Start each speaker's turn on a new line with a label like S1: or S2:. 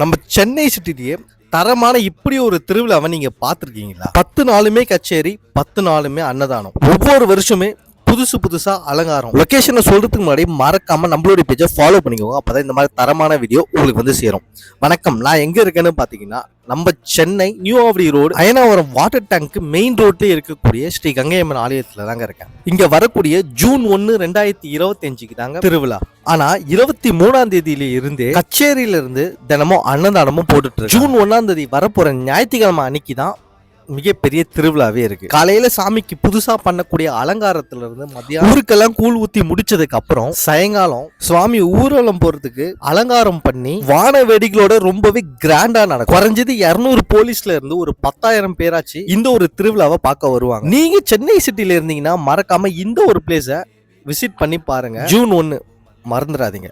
S1: நம்ம சென்னை சிட்டிலேயே தரமான இப்படி ஒரு திருவிழாவை நீங்க பார்த்துருக்கீங்களா? 10 நாளுமே கச்சேரி, 10 நாளுமே அன்னதானம், ஒவ்வொரு வருஷமே புதுசு புதுசா அலங்காரம். லொகேஷனை சொல்றதுக்கு முன்னாடி மறக்காம நம்மளுடைய பேஜை ஃபாலோ பண்ணிக்கோங்க. அப்பதான் இந்த மாதிரி தரமான வீடியோ உங்களுக்கு வந்து சேரும். வணக்கம், நான் எங்க இருக்கேன்னு பாத்தீங்கன்னா நம்ம Chennai new Avadi road Ayanavaram water tank main ரோட்ல இருக்கக்கூடிய ஸ்ரீ கங்கையம்மன் ஆலயத்துல தாங்க இருக்கேன். இங்க வரக்கூடிய ஜூன் 1, 2025 தாங்க திருவிழா. ஆனா 23ஆம் தேதியில இருந்து கச்சேரியில இருந்து தினமும் அன்னதானமும் போட்டுட்டு இருக்கு. ஜூன் 1ஆம் தேதி வரப்போற ஞாயிற்றுக்கிழமை அன்னைக்கு தான் மிகப்பெரிய திருவிழாவே இருக்கு. காலையில சாமிக்கு புதுசா பண்ணக்கூடிய அலங்காரத்துல இருந்து மதியம் ஊருக்கெல்லாம் கூழ் ஊத்தி முடிச்சதுக்கு அப்புறம் சாயங்காலம் சுவாமி ஊர்வலம் போறதுக்கு அலங்காரம் பண்ணி வான வேடிக்கையோட ரொம்பவே கிராண்டா நடக்கும். குறைஞ்சது 200 போலீஸ்ல இருந்து ஒரு 10,000 பேராச்சு இந்த ஒரு திருவிழாவை பார்க்க வருவாங்க. நீங்க சென்னை சிட்டில இருந்தீங்கன்னா மறக்காம இந்த ஒரு பிளேஸ விசிட் பண்ணி பாருங்க. ஜூன் 1 மறந்துடாதீங்க.